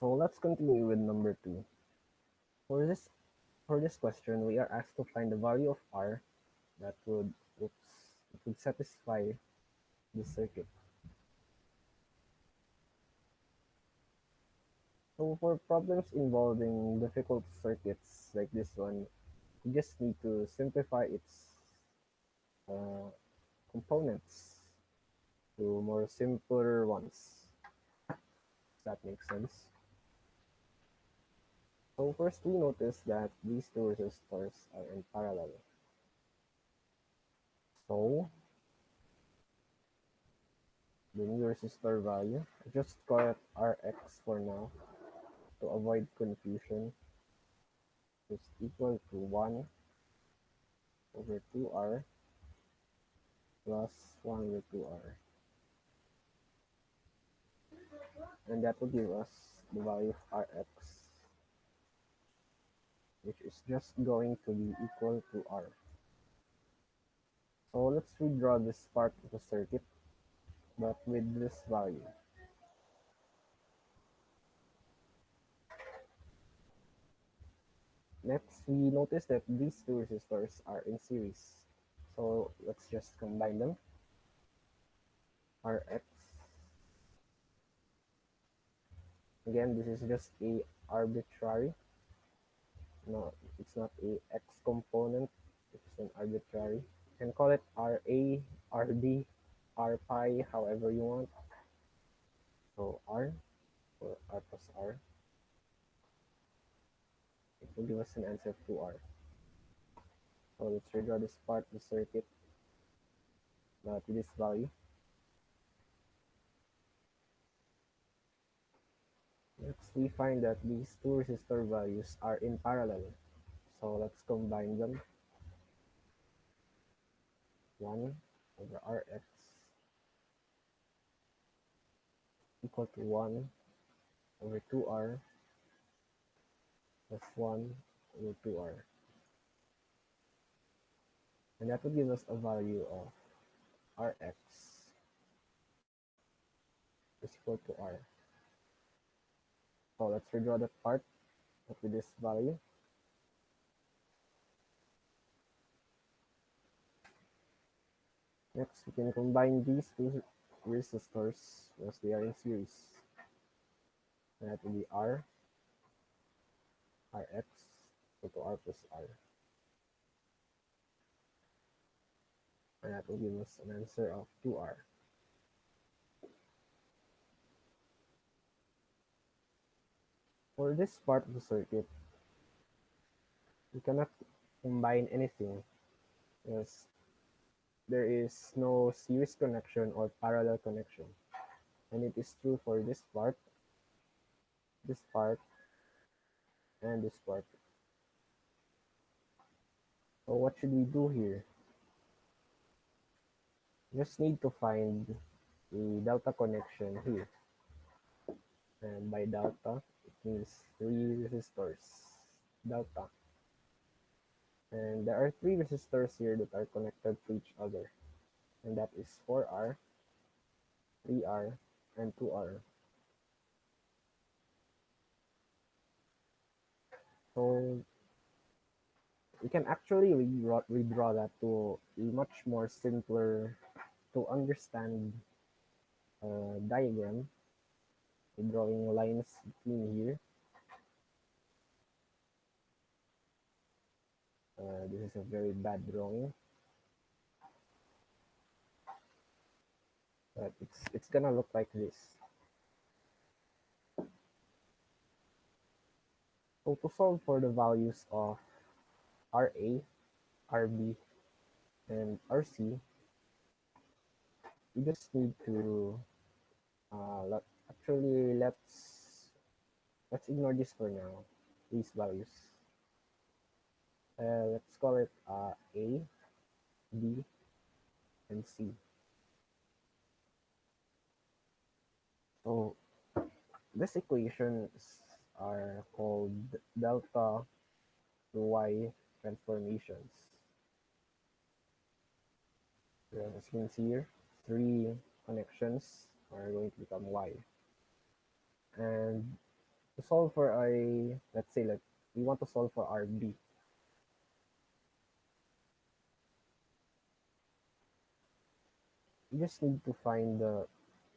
So let's continue with number 2. For this for this question, we are asked to find the value of R that would satisfy the circuit. So for problems involving difficult circuits like this one, you just need to simplify its uh, components to more simpler ones. Does that make sense? So first we notice that these two resistors are in parallel. So the new resistor value, I just call it Rx for now to avoid confusion, is equal to 1 over 2R plus 1 over 2R. And that will give us the value of Rx, which is just going to be equal to R. So let's redraw this part of the circuit, but with this value. Next, we notice that these two resistors are in series. So let's just combine them. Rx. Again, this is just a arbitrary. No, it's not a X component. It's an arbitrary. You can call it RA, RD, R pi, however you want. So R or R plus R. It will give us an answer of 2R. So let's redraw this part of the circuit to this value. Next, we find that these two resistor values are in parallel. So let's combine them. 1 over Rx equal to 1 over 2R plus 1 over 2R. And that will give us a value of Rx is equal to R. So let's redraw that part with this value. Next, we can combine these two resistors as they are in series. And that will be R, Rx equal to R plus R. And that will give us an answer of 2R. For this part of the circuit, we cannot combine anything as there is no series connection or parallel connection. And it is true for this part, and this part. So what should we do here? Just need to find the delta connection here. And by delta, it means three resistors. Delta. And there are three resistors here that are connected to each other. And that is 4R, 3R, and 2R. So we can actually redraw that to a much more simpler to understand diagram. Drawing lines between here. This is a very bad drawing, but it's gonna look like this. So to solve for the values of RA, RB, and RC, we just need to actually let's ignore this for now. These values. Let's call it A, B, and C. So these equations are called delta to Y transformations. As you can see here, three connections are going to become Y. And to to solve for a, let's say, like we want to solve for RB. You just need to find the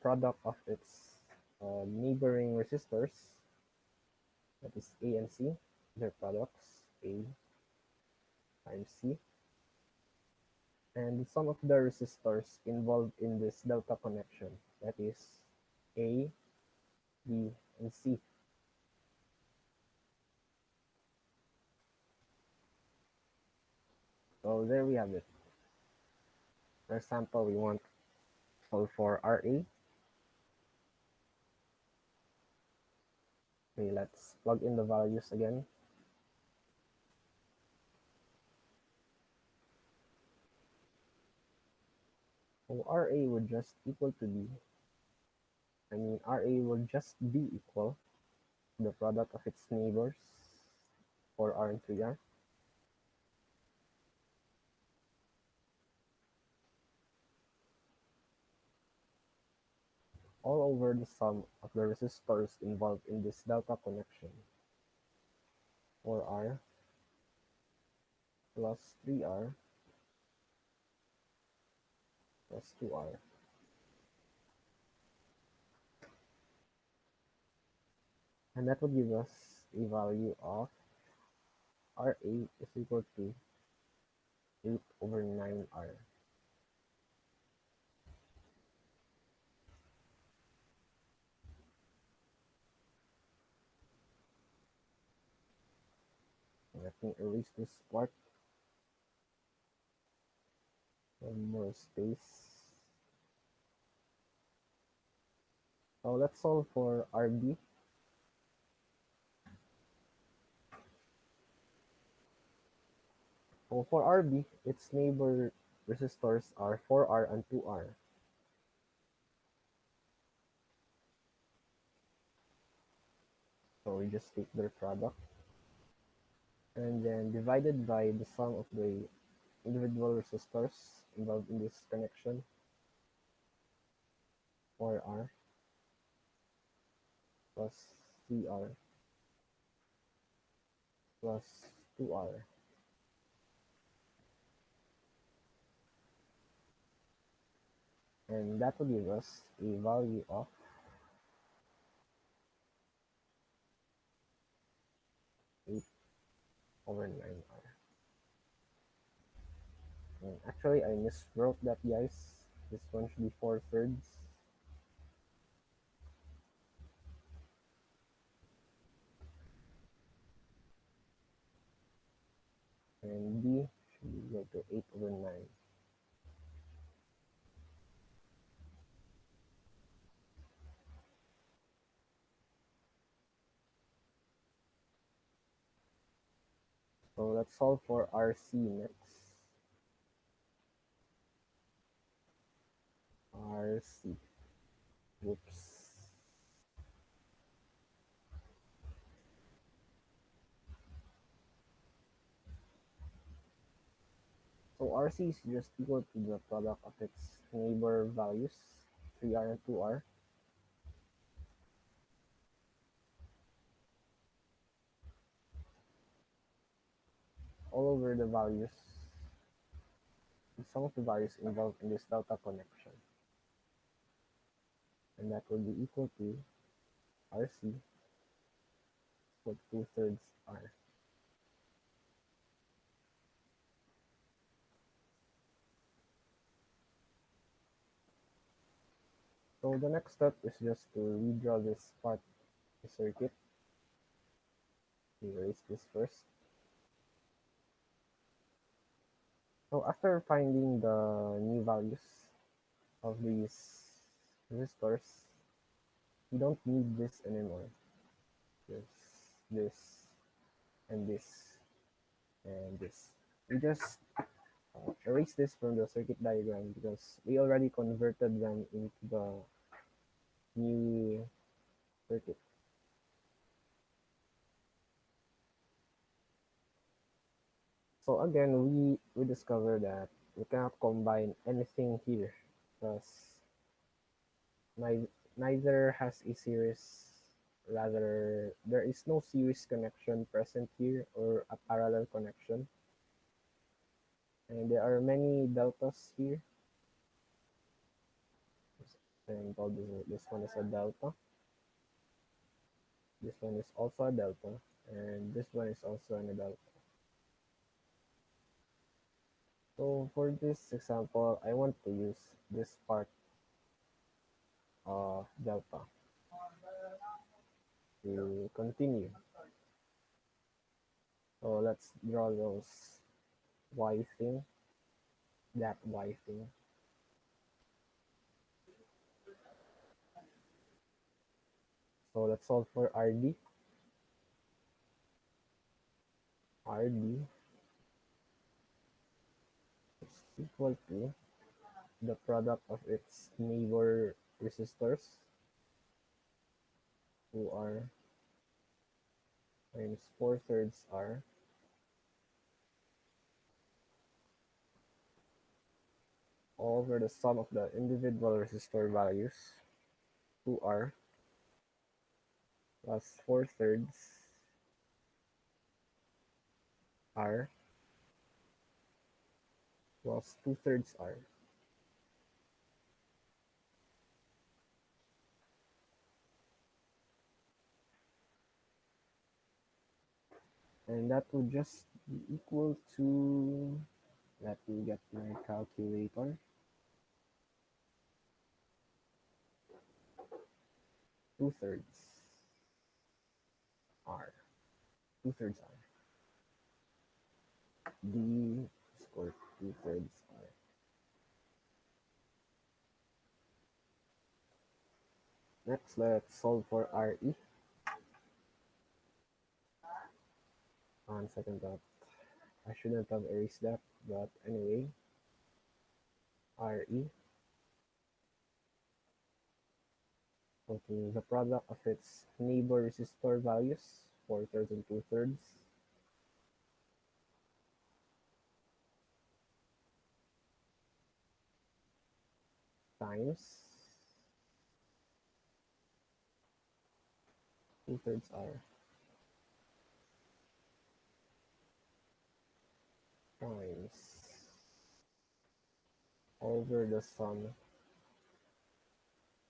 product of its neighboring resistors, that is A and C, their products, A times C, and the sum of the resistors involved in this delta connection, that is A, B, and C. So there we have it. For example, we want to solve for RA. Okay, let's plug in the values again. So RA would just equal to B. RA will just be equal to the product of its neighbors, 4R and 3R. All over the sum of the resistors involved in this delta connection, 4R plus 3R plus 2R. And that would give us a value of RA is equal to 8 over 9R. Let me erase this part. One more space. So let's solve for RB. So for RB, its neighbor resistors are 4R and 2R. So we just take their product and then divided by the sum of the individual resistors involved in this connection, 4R plus 3R plus 2R. And that will give us a value of 8 over 9R. And actually, I miswrote that, guys. This one should be 4/3. And B should be equal to 8 over 9. So let's solve for RC next. RC. Whoops. So RC is just equal to the product of its neighbor values, 3R and 2R. All over the values, the sum of the values involved in this delta connection. And that will be equal to RC equal to 2/3 R. So the next step is just to redraw this part of the circuit. Erase this first. So after finding the new values of these resistors, we don't need this anymore. This, and this, and this. We just erase this from the circuit diagram because we already converted them into the new circuit. So again, we discover that we cannot combine anything here because neither has a series Rather, there is no series connection present here or a parallel connection. And there are many deltas here. And this one is a delta. This one is also a delta. And this one is also a delta. So for this example, I want to use this part of delta to continue. So let's draw those y thing, that y thing. So let's solve for RD. RD is equal to the product of its neighbor resistors, 2R times 4/3 R over the sum of the individual resistor values, 2R plus 4/3 R plus 2/3 R. And that would just be equal to, let me get my calculator, 2/3 R, 2/3 R. D squared 2/3 R. Next, let's solve for RE. On second thought, I shouldn't have erased that, but anyway, RE taking the product of its neighbor resistor values, 4/3 and 2/3, times 2/3 R times over the sum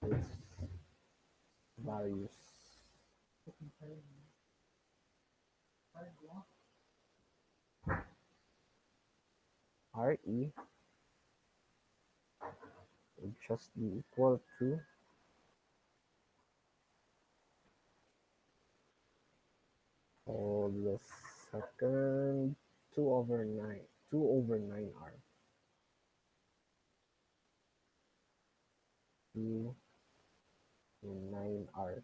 of its values. RE would just be equal to all the second 2/9 R, 2 to 9R.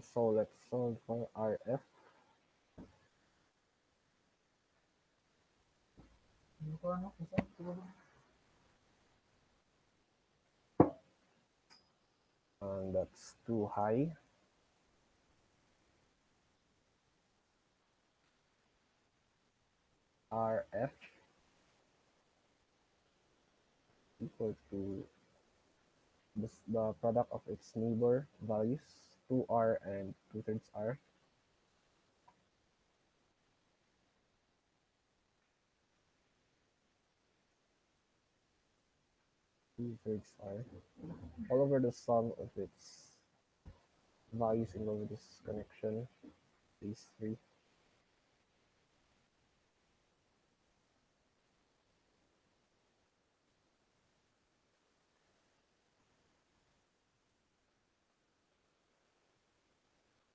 So let's solve for RF. And that's too high. RF equal to the product of its neighbor values, 2R and 2/3 R. 2/3 R all over the sum of its values involved in this connection, these three.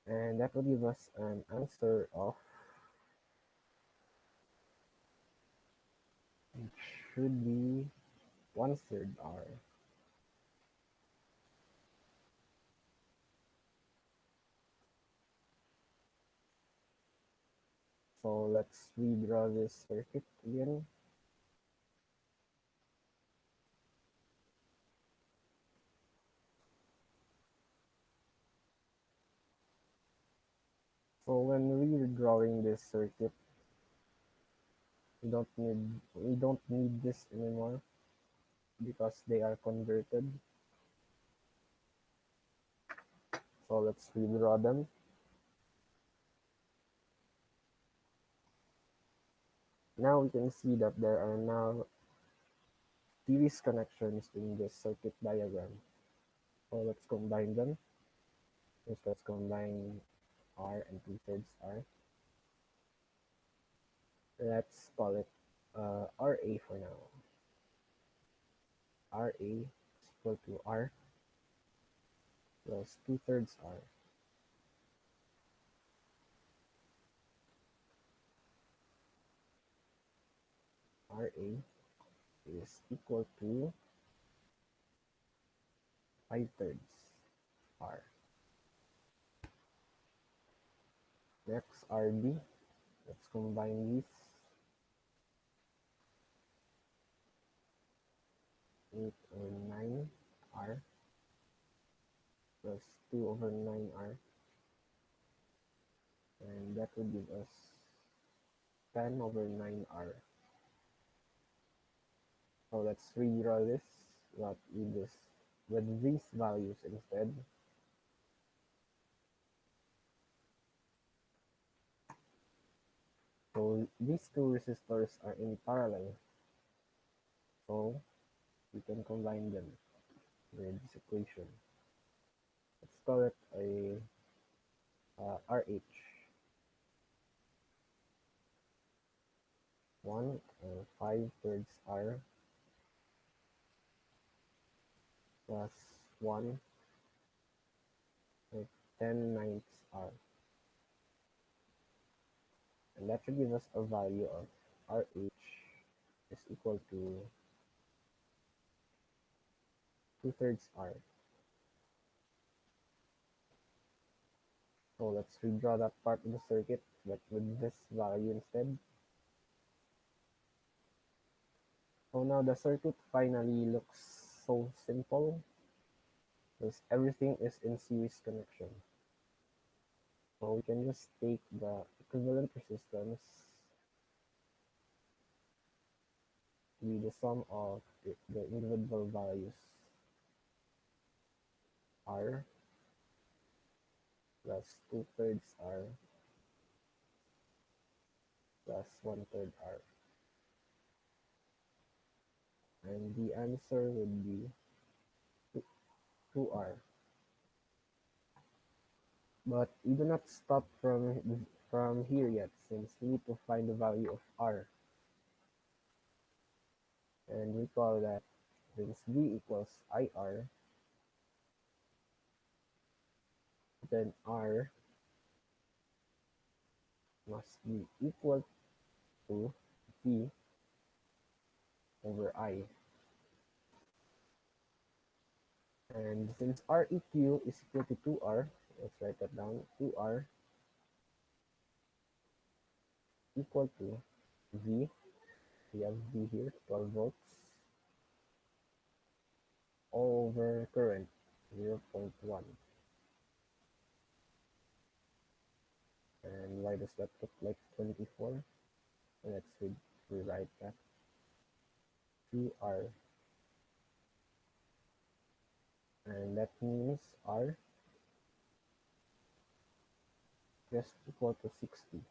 And that will give us an answer of, it should be 1/3 R. So let's redraw this circuit again. So when redrawing this circuit, we don't need this anymore. because they are converted. So let's redraw them. Now we can see that there are now series connections in this circuit diagram. So let's combine them. First, let's combine R and 2/3 R. Let's call it RA for now. RA is equal to R plus 2/3 R. RA is equal to 5/3 R. Next, RB. Let's combine these. 8/9 R plus 2/9 R. And that would give us 10/9 R. So let's redraw this, but with these values instead. So these two resistors are in parallel. So we can combine them with this equation. Let's call it a RH. 1 and 5/3 R plus 1 and 10/9 R. And that should give us a value of RH is equal to 2/3 R. So let's redraw that part of the circuit, but with this value instead. So now the circuit finally looks so simple because everything is in series connection. So we can just take the equivalent resistance to be the sum of the individual values R plus 2/3 R plus 1/3 R. And the answer would be 2R. But we do not stop from here yet, since we need to find the value of R. And recall that since V equals IR, then R must be equal to V over I. And since REQ is equal to 2R, let's write that down. 2R equal to V. We have V here, 12 volts, over current, 0.1. And why does that look like 24? Let's rewrite that. 2R. And that means R just equal to 60.